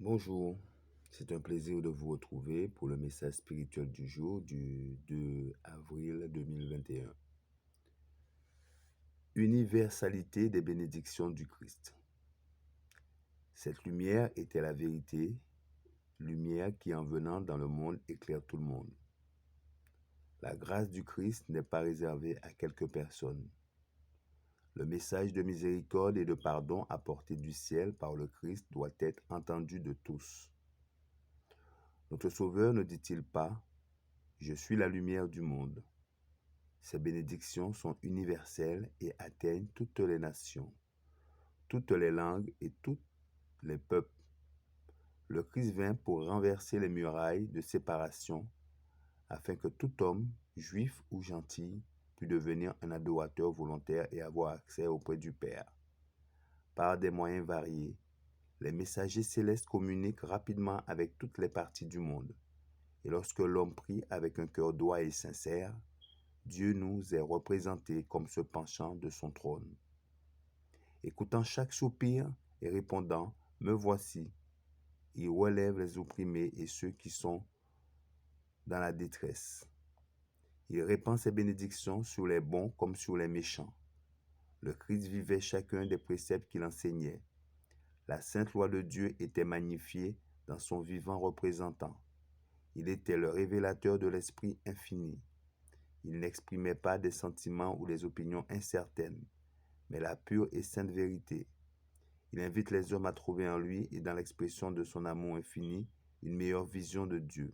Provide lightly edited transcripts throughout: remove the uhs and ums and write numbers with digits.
Bonjour, c'est un plaisir de vous retrouver pour le message spirituel du jour du 2 avril 2021. Universalité des bénédictions du Christ. Cette lumière était la vérité, lumière qui en venant dans le monde éclaire tout le monde. La grâce du Christ n'est pas réservée à quelques personnes. Le message de miséricorde et de pardon apporté du ciel par le Christ doit être entendu de tous. Notre Sauveur ne dit-il pas « Je suis la lumière du monde ». Ces bénédictions sont universelles et atteignent toutes les nations, toutes les langues et tous les peuples. Le Christ vint pour renverser les murailles de séparation afin que tout homme, juif ou gentil, puisse devenir un adorateur volontaire et avoir accès auprès du Père. Par des moyens variés, les messagers célestes communiquent rapidement avec toutes les parties du monde. Et lorsque l'homme prie avec un cœur droit et sincère, Dieu nous est représenté comme se penchant de son trône. Écoutant chaque soupir et répondant « Me voici », il relève les opprimés et ceux qui sont dans la détresse. Il répand ses bénédictions sur les bons comme sur les méchants. Le Christ vivait chacun des préceptes qu'il enseignait. La sainte loi de Dieu était magnifiée dans son vivant représentant. Il était le révélateur de l'Esprit infini. Il n'exprimait pas des sentiments ou des opinions incertaines, mais la pure et sainte vérité. Il invite les hommes à trouver en lui et dans l'expression de son amour infini une meilleure vision de Dieu.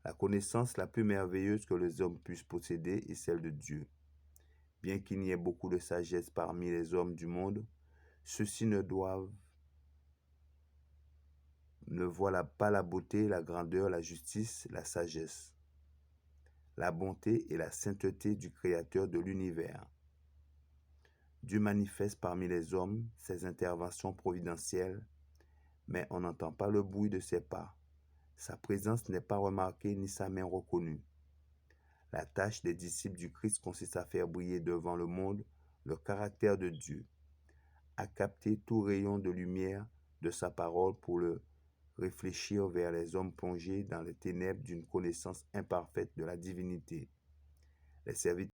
La connaissance la plus merveilleuse que les hommes puissent posséder est celle de Dieu. Bien qu'il n'y ait beaucoup de sagesse parmi les hommes du monde, ceux-ci ne voient pas la beauté, la grandeur, la justice, la sagesse, la bonté et la sainteté du Créateur de l'univers. Dieu manifeste parmi les hommes ses interventions providentielles, mais on n'entend pas le bruit de ses pas. Sa présence n'est pas remarquée ni sa main reconnue. La tâche des disciples du Christ consiste à faire briller devant le monde le caractère de Dieu, à capter tout rayon de lumière de sa parole pour le réfléchir vers les hommes plongés dans les ténèbres d'une connaissance imparfaite de la divinité. Les serviteurs